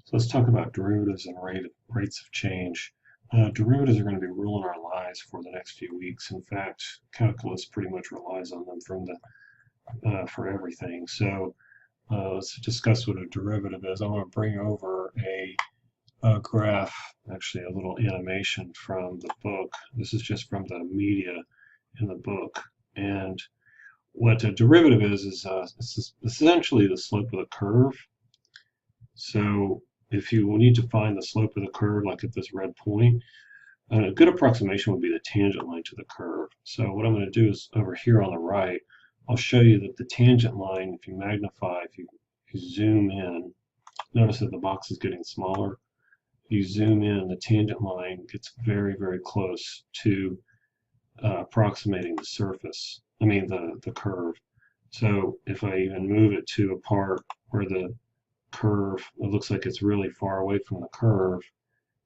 So let's talk about derivatives and rates of change. Derivatives are going to be ruling our lives for the next few weeks. In fact, calculus pretty much relies on them for everything. So let's discuss what a derivative is. I want to bring over a graph, actually a little animation from the book. This is just from the media in the book. And what a derivative is it's essentially the slope of the curve. So if you need to find the slope of the curve, like at this red point, a good approximation would be the tangent line to the curve. So what I'm going to do is over here on the right, I'll show you that the tangent line, if you magnify, if you zoom in, notice that the box is getting smaller. If you zoom in, the tangent line gets very, very close to approximating the surface, the curve. So if I even move it to a part where the curve, it looks like it's really far away from the curve,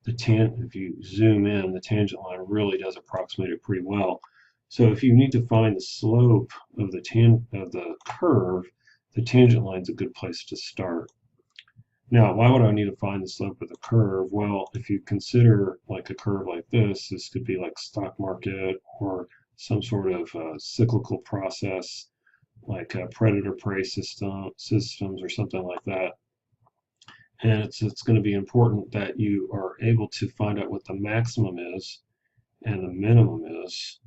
if you zoom in, the tangent line really does approximate it pretty well. So if you need to find the slope of the curve, the tangent line is a good place to start. Now, why would I need to find the slope of the curve? Well, if you consider like a curve like this could be like stock market or some sort of cyclical process like predator-prey systems or something like that. And it's going to be important that you are able to find out what the maximum is and the minimum is.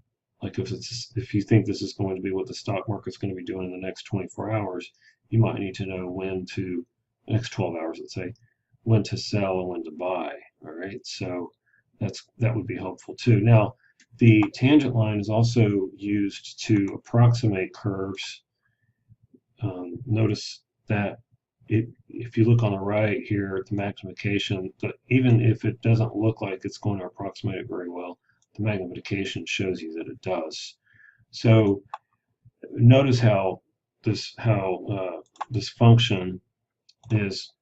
Like if you think this is going to be what the stock market's going to be doing in the next 24 hours, you might need to know next 12 hours, let's say, when to sell and when to buy. All right, so that would be helpful too. Now, the tangent line is also used to approximate curves. Notice that if you look on the right here at the magnification, even if it doesn't look like it's going to approximate it very well, the magnification shows you that it does. So notice how this function is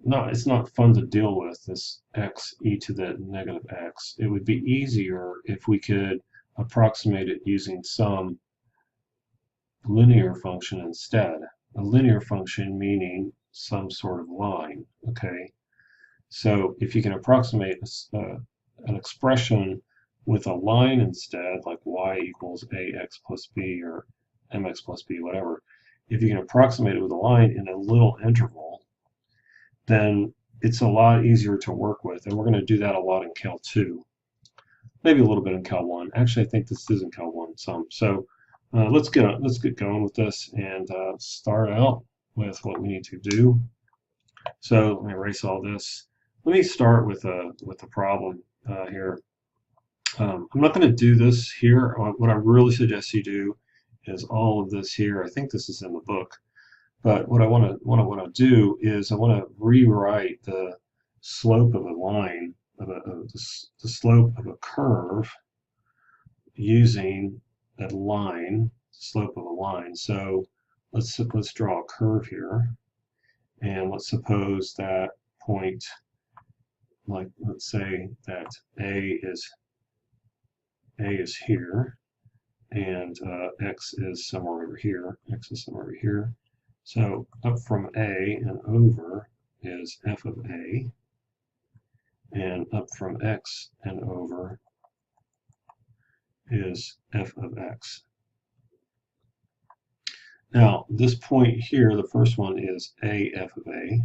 it's not fun to deal with, this x e to the negative x. It would be easier if we could approximate it using some linear function instead. A linear function meaning some sort of line, okay? So if you can approximate an expression with a line instead, like y equals ax plus b or mx plus b, whatever, if you can approximate it with a line in a little interval, then it's a lot easier to work with. And we're going to do that a lot in Cal 2, maybe a little bit in Cal 1. Actually, I think this is in Cal 1 some. So let's get going with this and start out with what we need to do. So let me erase all this. Let me start with a problem here. I'm not going to do this here. What I really suggest you do is all of this here. I think this is in the book, but what I want to do is I want to rewrite the slope of a line the slope of a curve using a line, slope of a line. So let's draw a curve here, and let's suppose that point, like let's say that A is here, and x is somewhere over here. X is somewhere over here. So up from A and over is f of A, and up from x and over is f of x. Now, this point here, the first one is a f of a,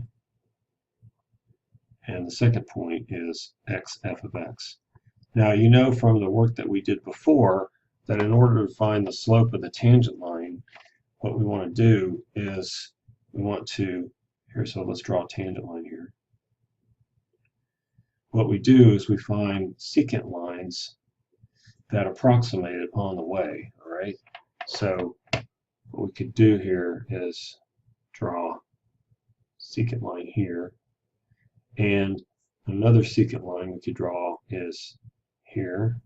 and the second point is x f of x. Now, you know from the work that we did before that in order to find the slope of the tangent line, what we want to do is so let's draw a tangent line here. What we do is we find secant lines that approximate it on the way, all right? So what we could do here is draw secant line here, and another secant line we could draw is here.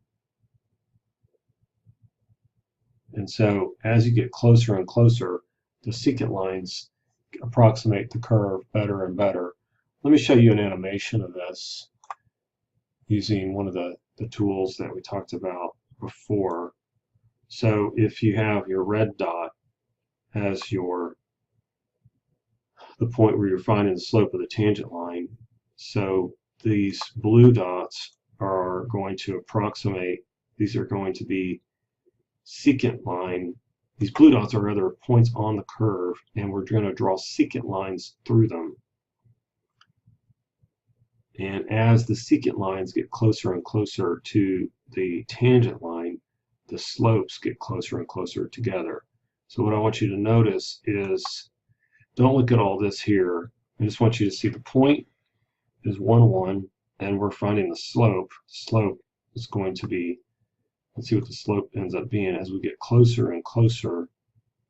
And so as you get closer and closer, the secant lines approximate the curve better and better. Let me show you an animation of this using one of the tools that we talked about before. So if you have your red dot as your the point where you're finding the slope of the tangent line. So these blue dots are going to approximate, these are going to be secant line. These blue dots are other points on the curve, and we're going to draw secant lines through them. And as the secant lines get closer and closer to the tangent line, the slopes get closer and closer together. So what I want you to notice is, don't look at all this here. I just want you to see the point is 1, 1, and we're finding the slope. The slope is going to be, let's see what the slope ends up being as we get closer and closer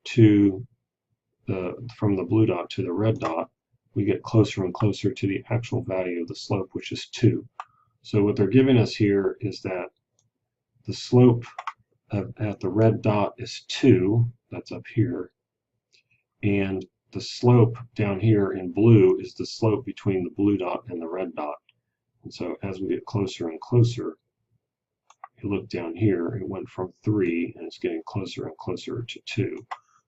to from the blue dot to the red dot, we get closer and closer to the actual value of the slope, which is 2. So what they're giving us here is that the slope at the red dot is 2, that's up here, and the slope down here in blue is the slope between the blue dot and the red dot. And so as we get closer and closer, you look down here, it went from 3 and it's getting closer and closer to 2.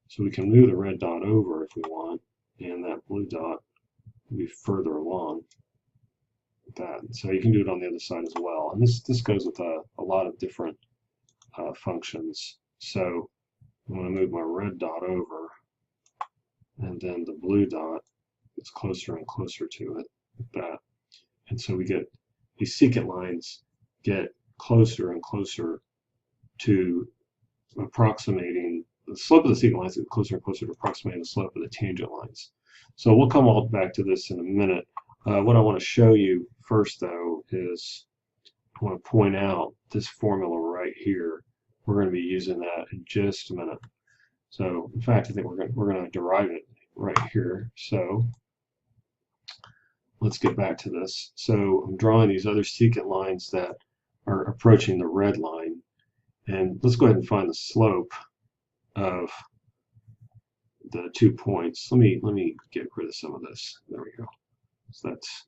So we can move the red dot over if we want, and that blue dot will be further along with that. So you can do it on the other side as well. And this goes with a lot of different functions. So I'm going to move my red dot over, and then the blue dot gets closer and closer to it, like that. And so we get these secant lines get closer and closer to approximating the slope of the secant lines, get closer and closer to approximating the slope of the tangent lines. So we'll come all back to this in a minute. What I want to show you first, though, is I want to point out this formula right here. We're going to be using that in just a minute. So, in fact, I think we're going to derive it right here. So, let's get back to this. So, I'm drawing these other secant lines that are approaching the red line. And let's go ahead and find the slope of the 2 points. Let me get rid of some of this. There we go. So that's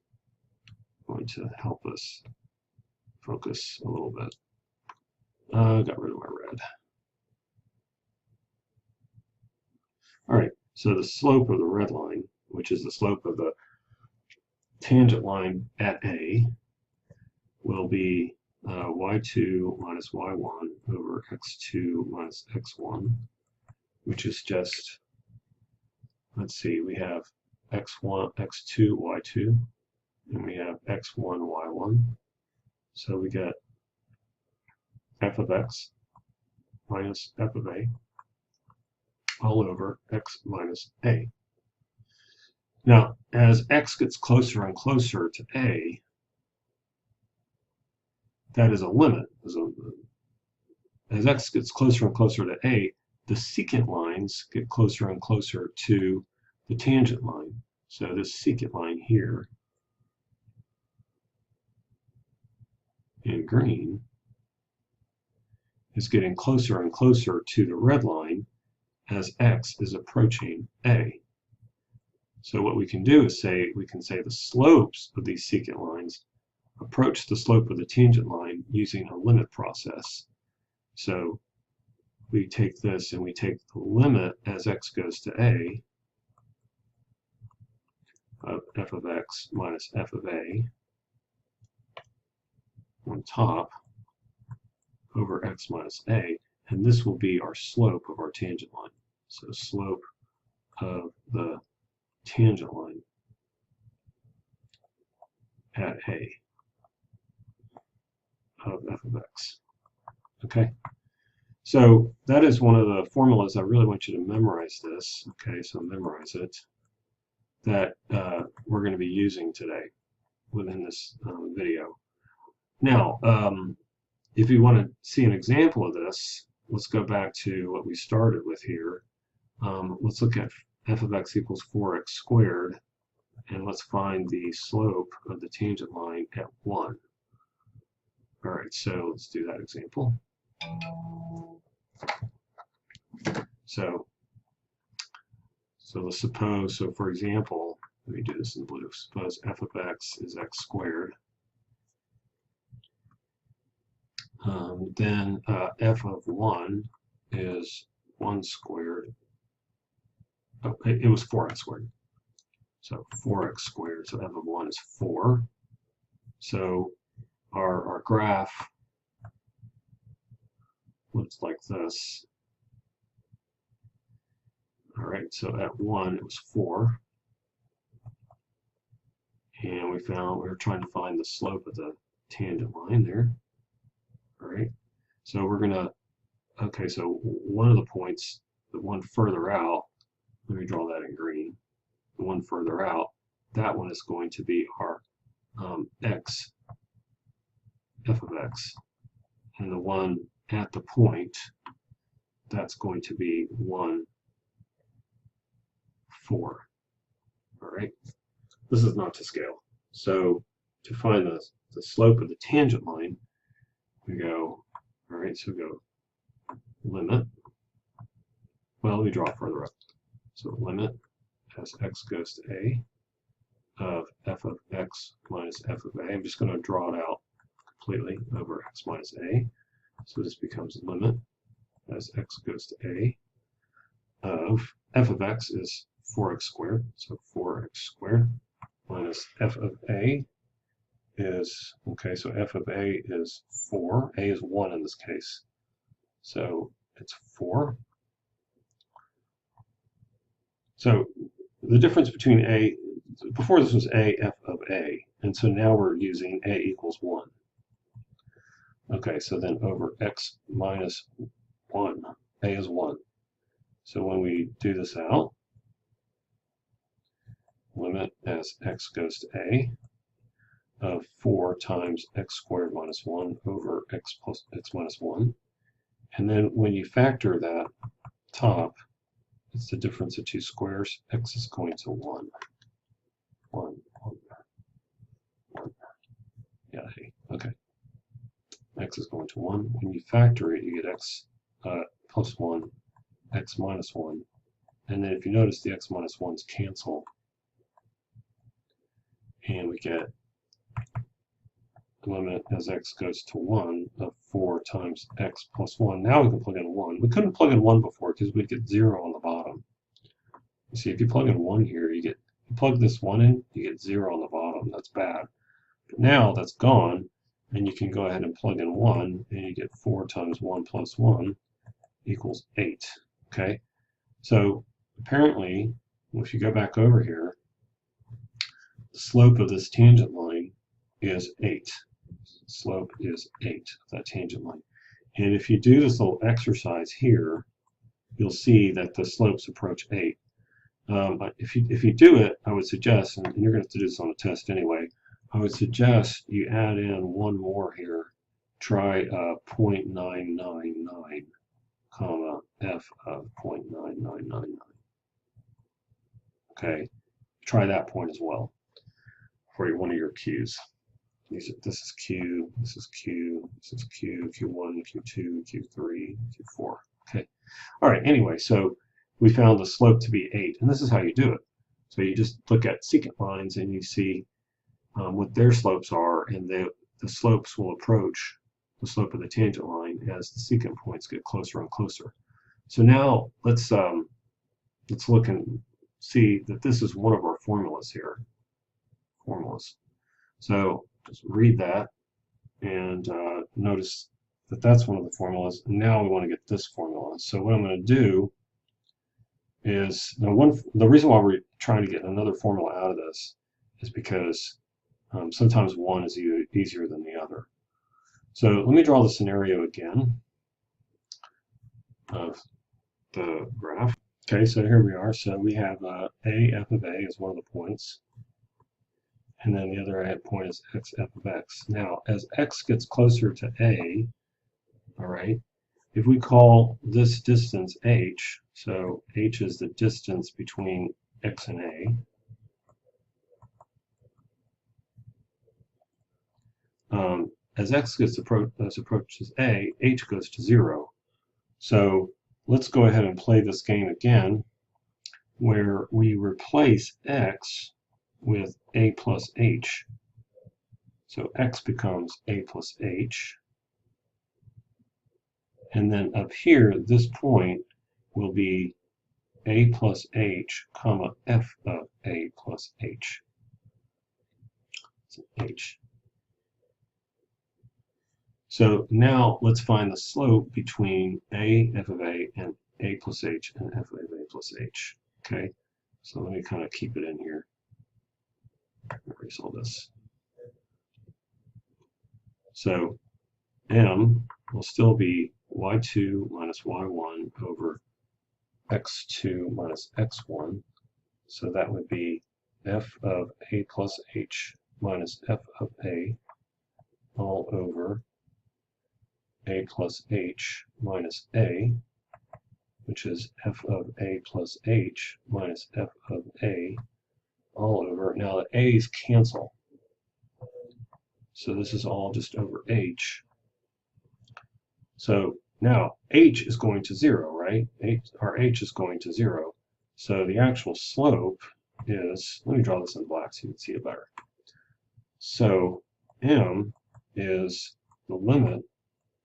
going to help us focus a little bit. Got rid of my red. All right, so the slope of the red line, which is the slope of the tangent line at A, will be y2 minus y1 over x2 minus x1, which is just, let's see, we have x1, x2, y2, and we have x1, y1. So we get f of x minus f of a all over x minus a. Now, as x gets closer and closer to a, that is a limit. As x gets closer and closer to a, the secant lines get closer and closer to the tangent line. So this secant line here in green is getting closer and closer to the red line as x is approaching a. So what we can do is we can say the slopes of these secant lines approach the slope of the tangent line using a limit process. So we take this and we take the limit as x goes to a of f of x minus f of a on top over x minus a, and this will be our slope of our tangent line. So slope of the tangent line at a of f of x. Okay, so that is one of the formulas. I really want you to memorize this. Okay, so memorize it, that we're going to be using today within this video. Now, if you want to see an example of this, let's go back to what we started with here. Let's look at f of x equals 4x squared, and let's find the slope of the tangent line at 1. All right, so let's do that example. So let's suppose, so for example, let me do this in blue. Suppose f of x is x squared. Then f of 1 is 1 squared. Oh, it was 4x squared. So 4x squared, so f of 1 is 4. So our graph looks like this. All right, so at 1 it was 4. And we were trying to find the slope of the tangent line there. All right, so we're gonna, okay, so one of the points, the one further out, let me draw that in green. The one further out, that one is going to be our x, f of x. And the one at the point, that's going to be 1, 4. All right, this is not to scale. So to find the slope of the tangent line, we go, all right, so we go limit. Well, let me draw further up. So limit as x goes to a of f of x minus f of a. I'm just going to draw it out completely over x minus a. So this becomes limit as x goes to a of f of x is 4x squared. So 4x squared minus f of a is, okay, so f of a is 4. A is 1 in this case. So it's 4. So the difference between a, before this was a f of a, and so now we're using a equals 1. Okay, so then over x minus 1, a is 1. So when we do this out, limit as x goes to a of 4 times x squared minus 1 over x plus x minus 1. And then when you factor that top, it's the difference of two squares. X is going to 1. 1, 1, 1. Yeah, okay. X is going to 1. When you factor it, you get x plus 1, x minus 1. And then if you notice, the x minus 1's cancel. And we get limit as x goes to 1 of 4 times x plus 1. Now we can plug in 1. We couldn't plug in 1 before because we'd get 0 on the bottom. You see, if you plug in 1 here, you plug this 1 in, you get 0 on the bottom. That's bad. But now that's gone, and you can go ahead and plug in 1, and you get 4 times 1 plus 1 equals 8. Okay? So apparently, if you go back over here, the slope of this tangent line is 8. Slope is 8 of that tangent line. And if you do this little exercise here, you'll see that the slopes approach 8. If you do it, I would suggest, and you're going to have to do this on a test anyway, I would suggest you add in one more here. Try 0.999, comma, f of 0.9999. Okay, try that point as well for one of your Q's. This is Q, this is Q, this is Q, Q1, Q2, Q3, Q4. Okay. All right, anyway, so we found the slope to be 8, and this is how you do it. So you just look at secant lines and you see what their slopes are, and the slopes will approach the slope of the tangent line as the secant points get closer and closer. So now let's look and see that this is one of our formulas here. Formulas. So just read that and notice that that's one of the formulas. And now we want to get this formula. So what I'm going to do is, now the reason why we're trying to get another formula out of this is because sometimes one is easier than the other. So let me draw the scenario again of the graph. Okay, so here we are. So we have a f of a is one of the points, and then the other point is x f of x. Now, as x gets closer to a, all right, if we call this distance h, so h is the distance between x and a, as x approaches a, h goes to 0. So let's go ahead and play this game again, where we replace x with a plus h. So x becomes a plus h. And then up here, this point will be a plus h, comma, f of a plus h. It's an h. So now let's find the slope between a, f of a, and a plus h, and f of a plus h. Okay, so let me kind of keep it in here. Erase all this. So m will still be y2 minus y1 over x2 minus x1. So that would be f of a plus h minus f of a all over a plus h minus a, which is f of a plus h minus f of a all over. Now the a's cancel. So this is all just over h. So now h is going to 0, right? Our h is going to 0. So the actual slope is, let me draw this in black so you can see it better. So m is the limit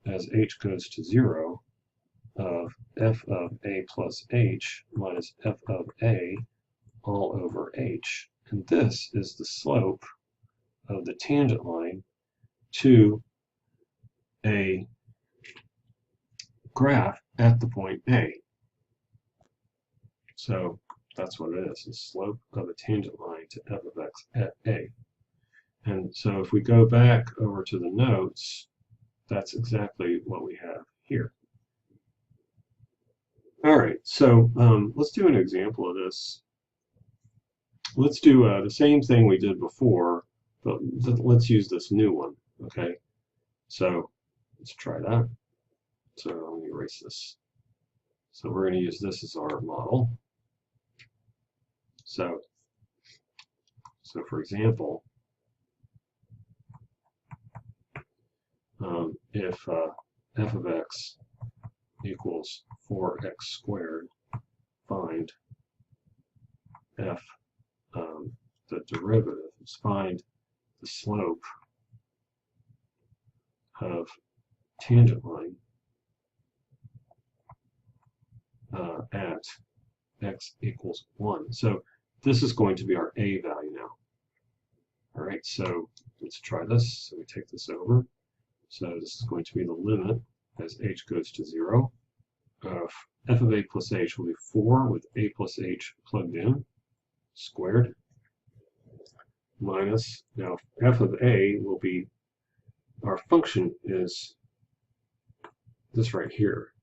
as h goes to 0 of f of a plus h minus f of a all over h. And this is the slope of the tangent line to a graph at the point A. So that's what it is, the slope of a tangent line to f of x at A. And so if we go back over to the notes, that's exactly what we have here. All right, so let's do an example of this. Let's do the same thing we did before, but let's use this new one, okay? So let's try that. So let me erase this. So we're going to use this as our model. So for example, if f of x equals 4x squared, find f, the derivative, find the slope of tangent line at x equals 1. So this is going to be our a value now. All right, so let's try this. So we take this over. So this is going to be the limit as h goes to 0 of f of a plus h will be 4 with a plus h plugged in, squared, minus, now f of a will be, our function is this right here.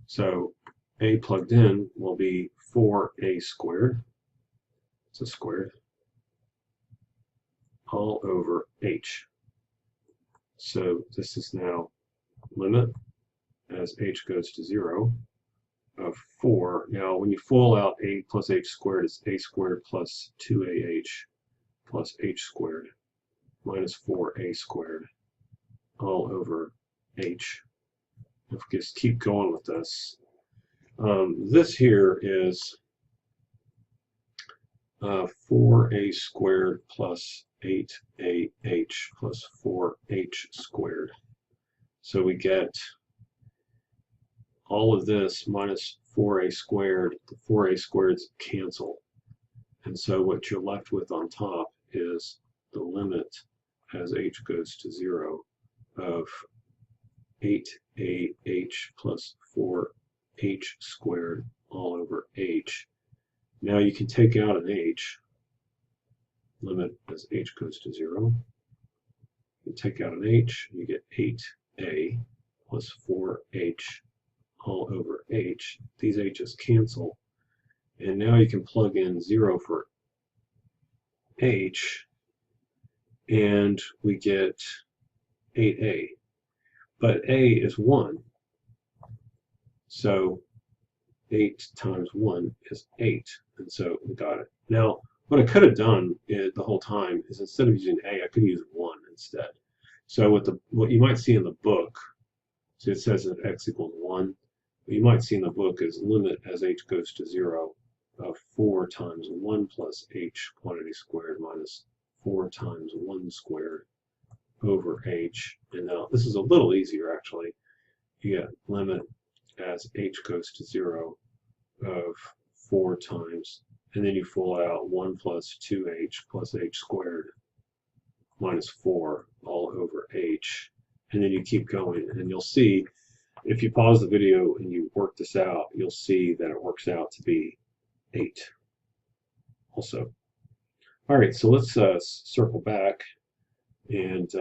So a plugged in will be 4a squared, so squared, all over h. So this is now limit as h goes to 0 of 4. Now when you full out a plus h squared, it's a squared plus 2ah plus h squared minus 4a squared all over h. If we just keep going with this, this here is 4a squared plus 8ah plus 4h squared. So we get all of this minus 4a squared. The 4a squareds cancel. And so what you're left with on top is the limit as h goes to 0 of 8ah plus 4h squared all over h. Now you can take out an h, limit as h goes to 0. You take out an h, you get 8a plus 4h all over h. These h's cancel. And now you can plug in 0 for h, and we get 8a. But a is 1. So 8 times 1 is 8. And so we got it. Now, what I could have done the whole time is instead of using a, I could use 1 instead. So what you might see in the book, so it says that x equals 1. What you might see in the book is limit as h goes to 0 of 4 times 1 plus h quantity squared minus 4 times 1 squared over h. And now this is a little easier actually. You get limit as h goes to 0 of 4 times, and then you full out 1 plus 2h plus h squared minus 4 all over h, and then you keep going, and you'll see, if you pause the video and you work this out, you'll see that it works out to be 8 also. All right, so let's circle back and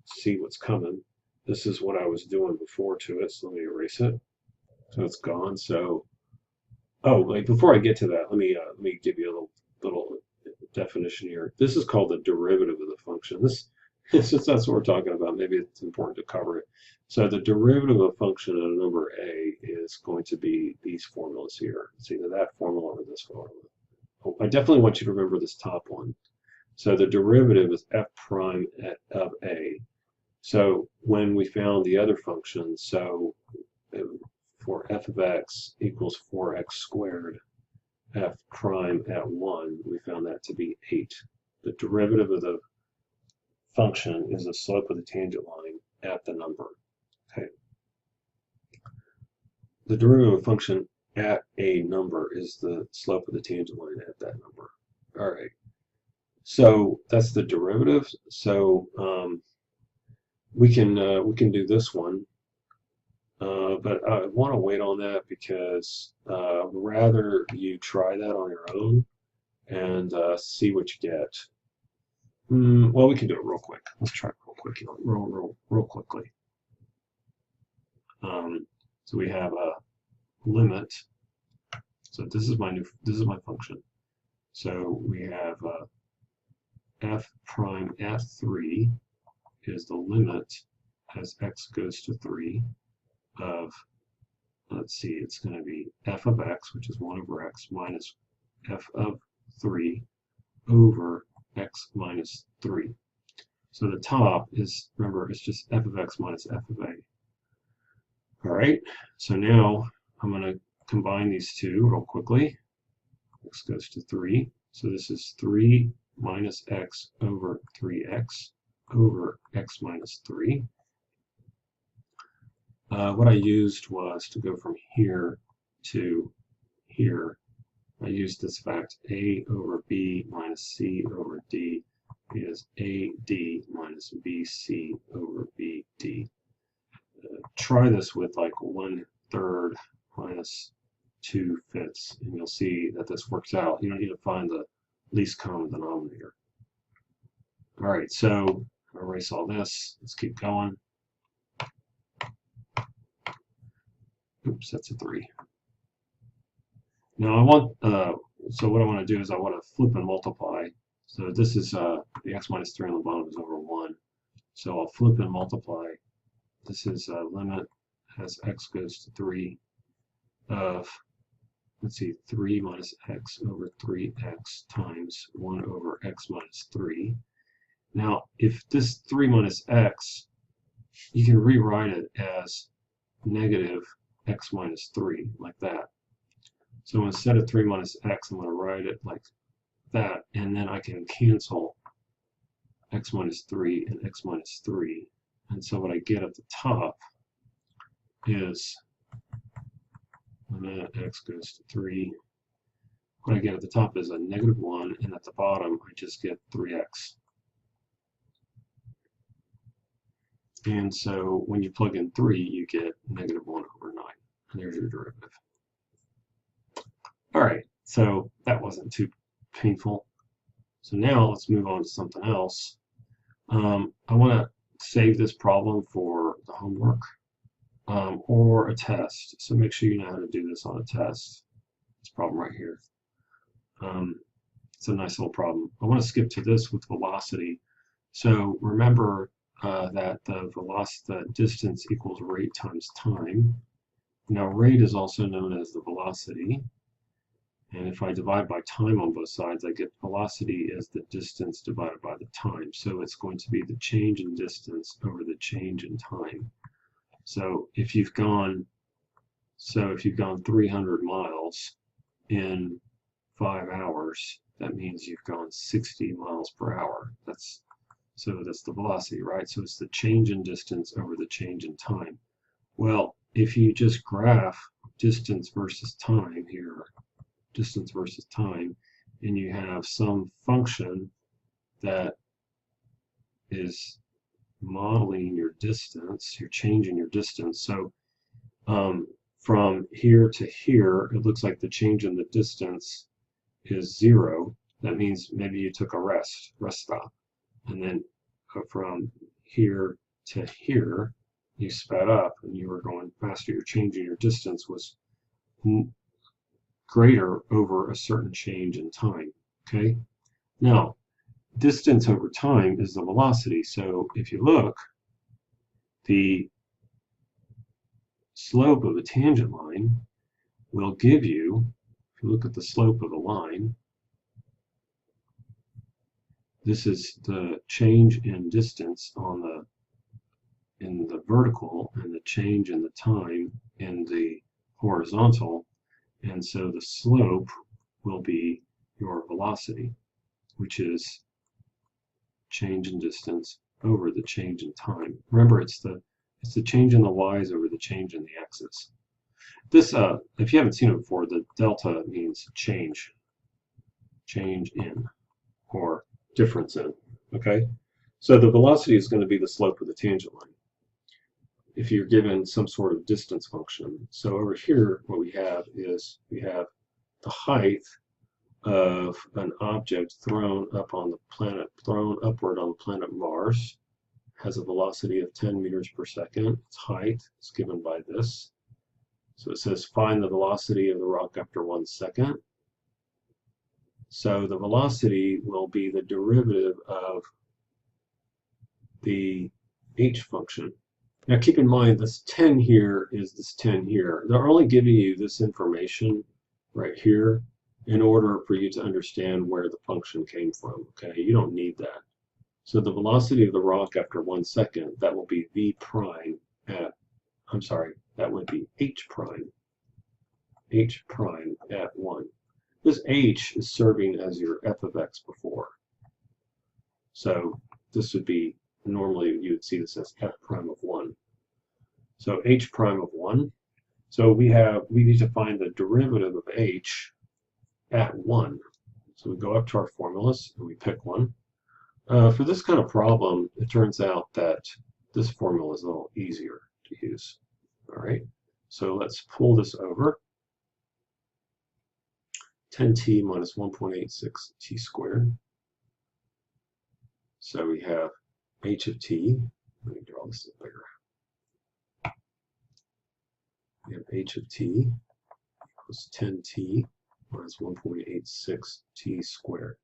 see what's coming. This is what I was doing before to it, so let me erase it. So it's gone. So, oh, like before I get to that, let me give you a little definition here. This is called the derivative of the function. Since that's what we're talking about, maybe it's important to cover it. So the derivative of a function of a number a is going to be these formulas here. It's either that formula or this formula. Oh, I definitely want you to remember this top one. So the derivative is f prime of a. So when we found the other function, so for f of x equals 4x squared, f prime at 1, we found that to be 8. The derivative of the function is the slope of the tangent line at the number. Okay. The derivative of a function at a number is the slope of the tangent line at that number. All right. So that's the derivative. So we can do this one, but I want to wait on that because rather you try that on your own and see what you get. Well, we can do it real quick. Let's try it real quick, real quickly. So we have a limit. So this is my function. So we have f prime at 3 is the limit as x goes to 3 of, let's see, it's going to be f of x, which is 1 over x, minus f of 3 over x minus 3. So the top is, remember, it's just f of x minus f of a. All right, so now I'm going to combine these two real quickly. X goes to 3. So this is 3 minus x over 3x over x minus 3. What I used was to go from here to here. I used this fact a over b minus c over d is AD minus BC over BD. Try this with like 1/3 minus 2/5, and you'll see that this works out. You don't need to find the least common denominator. All right, so erase all this. Let's keep going. Oops, that's a 3. Now I want, so what I want to do is I want to flip and multiply. So this is the x minus 3 on the bottom is over 1. So I'll flip and multiply. This is limit as x goes to 3 of, let's see, 3 minus x over 3x times 1 over x minus 3. Now, if this 3 minus x, you can rewrite it as negative x minus 3, like that. So instead of 3 minus x, I'm going to write it like that, and then I can cancel x minus 3 and x minus 3. And so what I get at the top is limit x goes to 3. What I get at the top is a negative 1, and at the bottom I just get 3x. And so when you plug in 3, you get negative 1 over 9. And there's your derivative. All right, so that wasn't too painful. So now let's move on to something else. I want to save this problem for the homework or a test. So make sure you know how to do this on a test. This problem right here. It's a nice little problem. I want to skip to this with velocity. So remember that the distance equals rate times time. Now rate is also known as the velocity. And if I divide by time on both sides, I get velocity as the distance divided by the time. So it's going to be the change in distance over the change in time. So if you've gone 300 miles in 5 hours, that means you've gone 60 miles per hour. That's the velocity, right? So it's the change in distance over the change in time. Well, if you just graph distance versus time here, distance versus time, and you have some function that is modeling your distance, you're changing your distance. So from here to here, it looks like the change in the distance is 0. That means maybe you took a rest stop. And then from here to here, you sped up and you were going faster. You're changing your distance was greater over a certain change in time. Okay. Now, distance over time is the velocity. So if you look, the slope of a tangent line will give you, if you look at the slope of the line, this is the change in distance in the vertical and the change in the time in the horizontal. And so the slope will be your velocity, which is change in distance over the change in time. Remember, it's the change in the y's over the change in the x's. This, if you haven't seen it before, the delta means change in, or difference in, okay? So the velocity is going to be the slope of the tangent line if you're given some sort of distance function. So over here, what we have is we have the height of an object thrown upward on the planet Mars, has a velocity of 10 meters per second. Its height is given by this. So it says find the velocity of the rock after 1 second. So the velocity will be the derivative of the h function. Now keep in mind this 10 here is this 10 here. They're only giving you this information right here in order for you to understand where the function came from. Okay, you don't need that. So the velocity of the rock after 1 second, that will be v prime at, I'm sorry, that would be h prime at 1. This h is serving as your f of x before. So this would be, normally you would see this as f prime of 1. So h prime of 1. So we need to find the derivative of h at 1. So we go up to our formulas and we pick one. For this kind of problem, it turns out that this formula is a little easier to use. All right, so let's pull this over. 10t minus 1.86 t squared. So we have h of t. Let me draw this bigger. We have h of t equals 10t minus 1.86 t squared.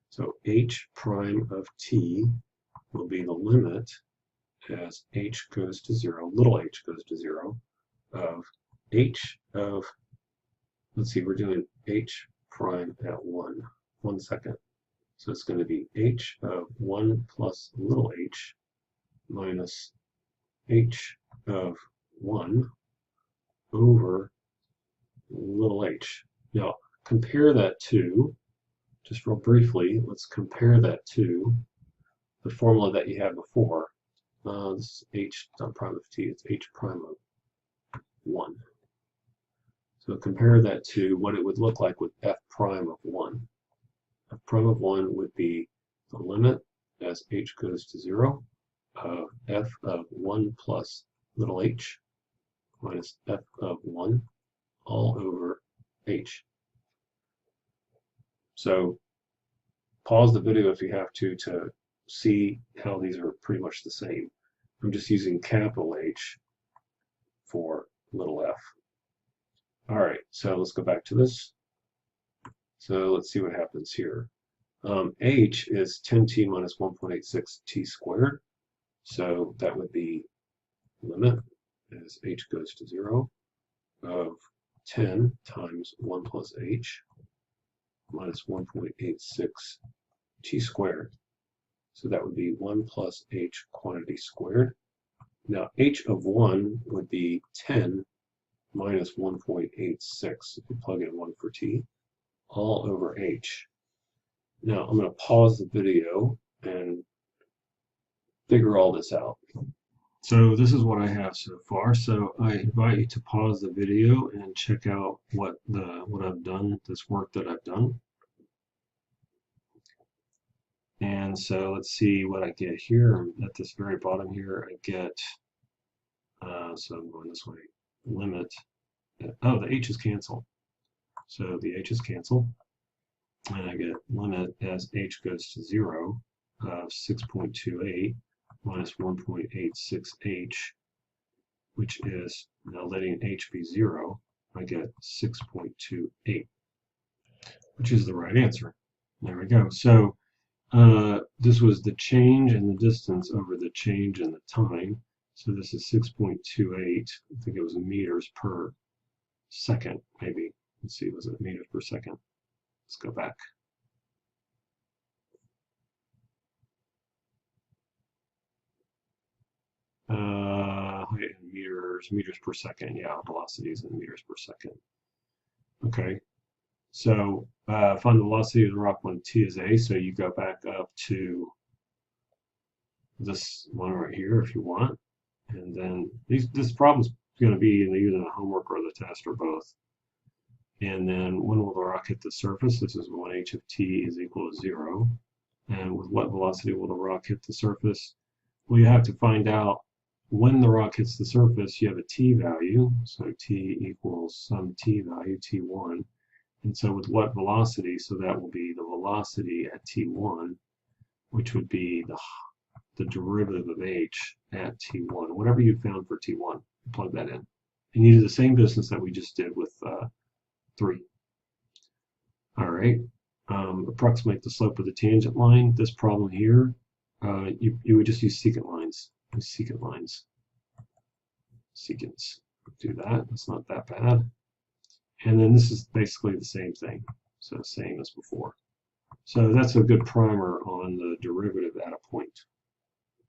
So h prime of t will be the limit as h goes to 0, little h goes to 0, of h of, let's see, we're doing h prime at 1 second. So it's going to be h of 1 plus little h minus h of 1 over little h. Now compare that to, just real briefly, let's compare that to the formula that you had before. This is h, not prime of t, it's h prime of 1. So compare that to what it would look like with f prime of 1. F prime of 1 would be the limit as h goes to 0 of f of 1 plus little h minus f of 1 all over h. So pause the video if you have to see how these are pretty much the same. I'm just using capital H for little f. All right, so let's go back to this. So let's see what happens here. H is 10t minus 1.86 t squared. So that would be limit as h goes to 0 of 10 times 1 plus h minus 1.86 t squared. So that would be 1 plus h quantity squared. Now h of 1 would be 10 minus 1.86, if you plug in 1 for t, all over h. Now I'm going to pause the video and figure all this out. So this is what I have so far. So I invite you to pause the video and check out what I've done, this work that I've done. And so let's see what I get here. At this very bottom here, I get, so I'm going this way, limit. Oh, the H is canceled. So the H is canceled. And I get limit as H goes to 0 of 6.28 minus 1.86H, which is, now letting H be 0, I get 6.28, which is the right answer. There we go. So this was the change in the distance over the change in the time. So this is 6.28. I think it was meters per second, maybe. Let's see, was it meters per second? Let's go back. Height in meters per second. Yeah, velocities in meters per second. Okay. So find the velocity of the rock when t is a. So you go back up to this one right here if you want. And then this problem's going to be in either the homework or the test or both. And then when will the rock hit the surface? This is when h of t is equal to 0. And with what velocity will the rock hit the surface? Well, you have to find out when the rock hits the surface. You have a t value, so t equals some t value, t1. And so with what velocity? So that will be the velocity at t1, which would be the derivative of h at t1. Whatever you found for t1, plug that in. And you do the same business that we just did with 3. All right. Approximate the slope of the tangent line. This problem here, you would just use secant lines. Secant lines. Secants. Do that. That's not that bad. And then this is basically the same thing. So same as before. So that's a good primer on the derivative at a point.